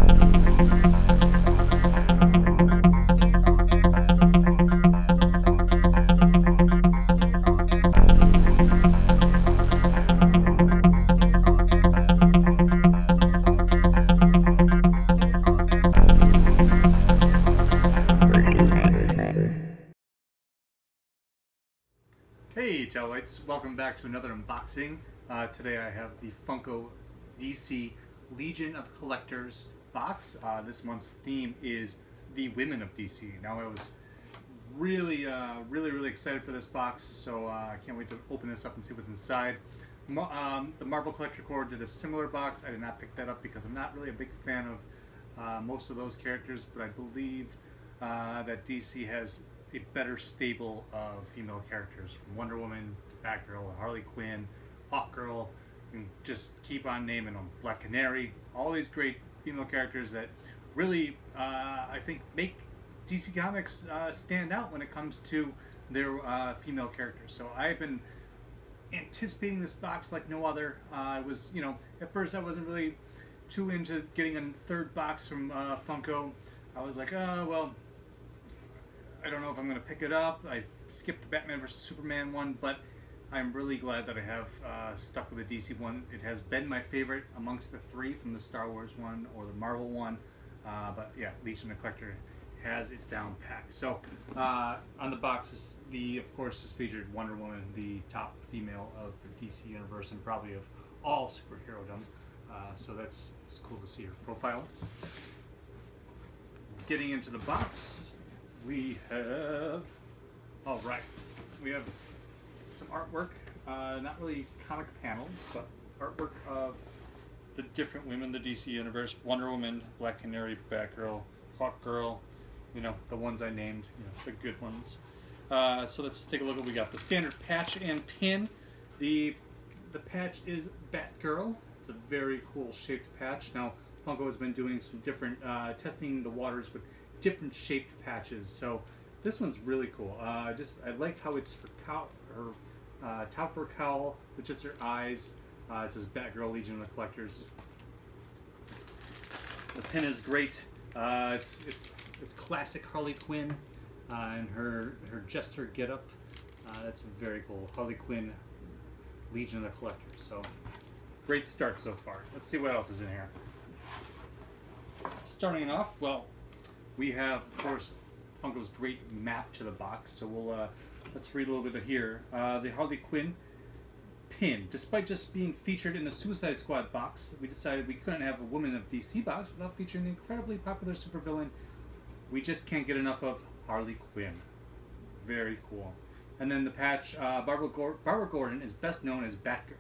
Hey Jellites, welcome back to another unboxing. Today I have the Funko DC Legion of Collectors box. This month's theme is the women of DC. Now I was really excited for this box, so I can't wait to open this up and see what's inside. The Marvel Collector Corps did a similar box. I did not pick that up because I'm not really a big fan of most of those characters, but I believe that DC has a better stable of female characters, from Wonder Woman, Batgirl, Harley Quinn, Hawkgirl, and just keep on naming them. Black Canary, all these great female characters that really, I think, make DC Comics stand out when it comes to their female characters. So I've been anticipating this box like no other. I was, at first I wasn't really too into getting a third box from Funko. I was like, oh, well, I don't know if I'm going to pick it up. I skipped the Batman vs. Superman one, but I'm really glad that I have stuck with the DC one. It has been my favorite amongst the three, from the Star Wars one or the Marvel one. But yeah, Legion of Collector has it down packed. So on the box, of course, is featured Wonder Woman, the top female of the DC universe and probably of all superherodom. So it's cool to see her profile. Getting into the box, we have some artwork, not really comic panels, but artwork of the different women in the DC universe: Wonder Woman, Black Canary, Batgirl, Hawkgirl, the ones I named, the good ones. So let's take a look at what we got. The standard patch and pin. The patch is Batgirl. It's a very cool shaped patch. Now Funko has been doing some different testing the waters with different shaped patches, so this one's really cool. I like how it's her top fur cowl with just her eyes. It says Batgirl, Legion of the Collectors. The pin is great. It's classic Harley Quinn and her jester getup. That's very cool. Harley Quinn, Legion of the Collectors. So great start so far. Let's see what else is in here. Starting off, well, we have, of course, Funko's great map to the box. So let's read a little bit of here. The Harley Quinn pin. Despite just being featured in the Suicide Squad box, we decided we couldn't have a Woman of DC box without featuring the incredibly popular supervillain we just can't get enough of, Harley Quinn. Very cool. And then the patch, Barbara Gordon is best known as Batgirl,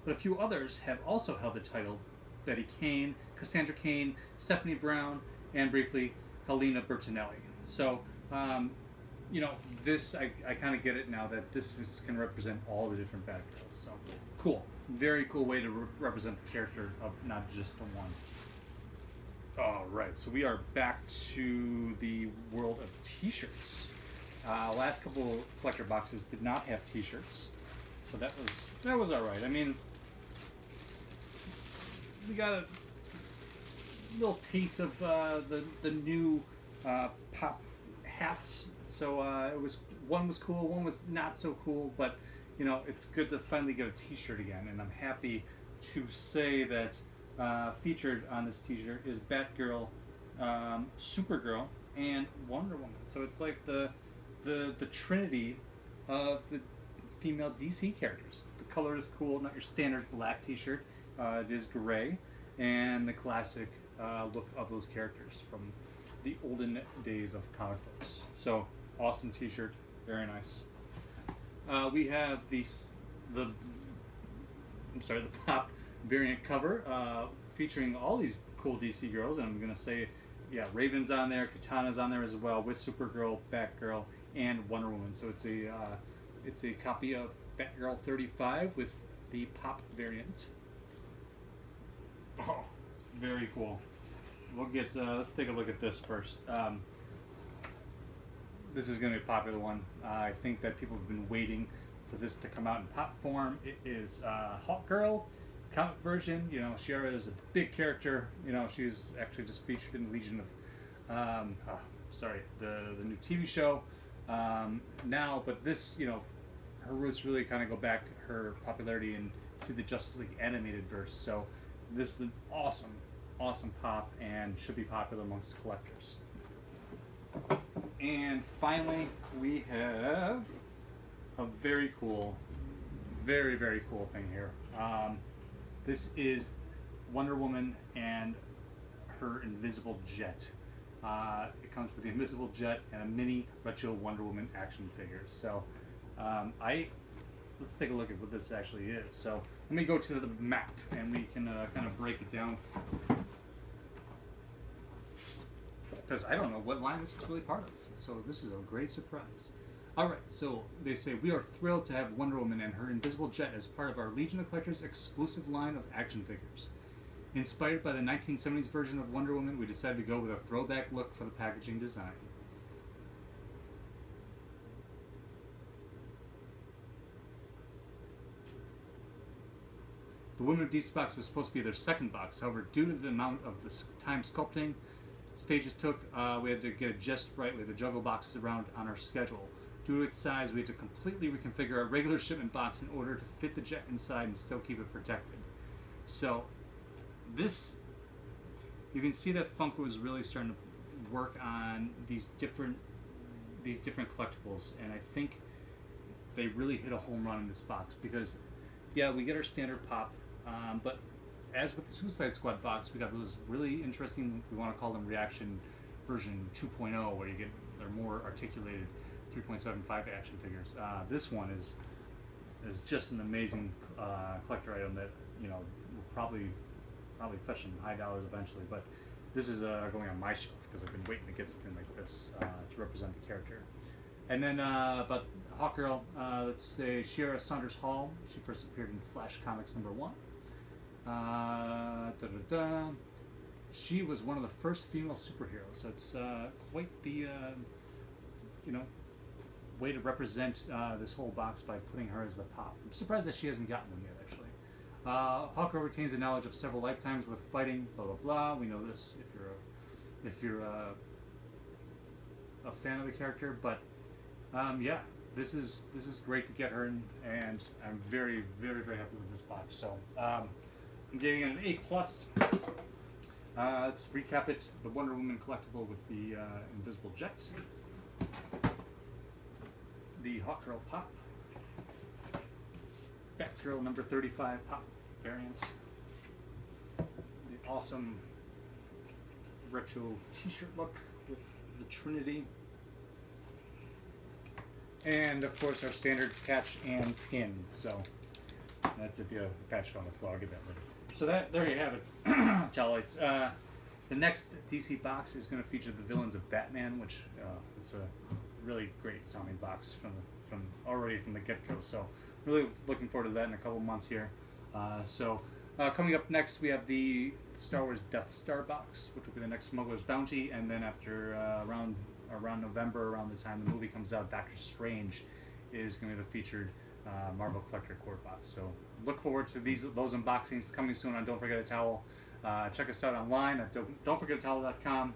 but a few others have also held the title: Betty Kane, Cassandra Cain, Stephanie Brown, and briefly Helena Bertinelli. So, this, I kind of get it now that this can represent all the different Batgirls. So, cool. Very cool way to represent the character of not just the one. Alright, so we are back to the world of t-shirts. Last couple collector boxes did not have t-shirts, so that was alright. I mean, we got a little taste of the new pop hats. So one was cool, one was not so cool, but it's good to finally get a t-shirt again, and I'm happy to say that featured on this t-shirt is Batgirl, Supergirl, and Wonder Woman. So it's like the trinity of the female DC characters. The color is cool, not your standard black t-shirt. It is gray, and the classic look of those characters from the olden days of comic books. So awesome t-shirt, very nice. We have the pop variant cover featuring all these cool DC girls, and I'm gonna say, yeah, Raven's on there, Katana's on there as well, with Supergirl, Batgirl, and Wonder Woman. So it's a copy of Batgirl 35 with the pop variant. Oh, very cool. We'll get. Let's take a look at this first. This is going to be a popular one. I think that people have been waiting for this to come out in pop form. It is Hawkgirl comic version, you know, Shira is a big character. You know, she's actually just featured in the Legion of, the new TV show now. But this, you know, her roots really kind of go back, her popularity into the Justice League animated verse. So this is an awesome pop and should be popular amongst collectors. And finally, we have a very cool thing here. This is Wonder Woman and her invisible jet. It comes with the invisible jet and a mini retro Wonder Woman action figure. So let's take a look at what this actually is. So let me go to the map and we can kind of break it down, because I don't know what line this is really part of. So this is a great surprise. Alright, so they say, we are thrilled to have Wonder Woman and her invisible jet as part of our Legion of Collectors exclusive line of action figures. Inspired by the 1970s version of Wonder Woman, we decided to go with a throwback look for the packaging design. The Women of DC box was supposed to be their second box. However, due to the amount of the time sculpting stages took, we had to get it just right. We had to juggle boxes around on our schedule. Due to its size, we had to completely reconfigure our regular shipment box in order to fit the jet inside and still keep it protected. So this, you can see that Funko is really starting to work on these different collectibles, and I think they really hit a home run in this box, because yeah, we get our standard pop, but as with the Suicide Squad box, we got those really interesting, we want to call them reaction version 2.0, where you get their more articulated 3.75 action figures. This one is just an amazing collector item that, you know, will probably fetch some high dollars eventually. But this is going on my shelf because I've been waiting to get something like this to represent the character. And then about Hawkgirl, let's say Shira Saunders Hall. She first appeared in Flash Comics #1. She was one of the first female superheroes. So it's quite the way to represent this whole box by putting her as the pop. I'm surprised that she hasn't gotten one yet, actually. Hawkgirl retains the knowledge of several lifetimes with fighting, blah blah blah. We know this if you're a fan of the character, but yeah, this is great to get her in, and I'm very happy with this box. So I'm giving it an A+. Let's recap it. The Wonder Woman collectible with the invisible jet. The Hawkgirl pop. Batgirl number 35 pop variant. The awesome retro t-shirt look with the Trinity. And of course our standard patch and pin. So that's if you have the patch on the floor. I'll get that later. So there you have it, Talites. The next DC box is going to feature the villains of Batman, which it's a really great sounding box from the get-go. So really looking forward to that in a couple months here. Coming up next, we have the Star Wars Death Star box, which will be the next Smuggler's Bounty, and then after around November, around the time the movie comes out, Doctor Strange is going to be the featured Marvel Collector Core box. So look forward to those unboxings coming soon on Don't Forget a Towel. Check us out online at don'tforgetatowel.com,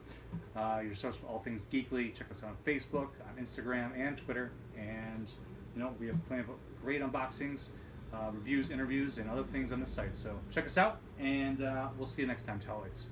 your source for all things geekly. Check us out on Facebook, on Instagram, and Twitter. And you know, we have plenty of great unboxings, reviews, interviews, and other things on the site. So check us out, and we'll see you next time, Towelites.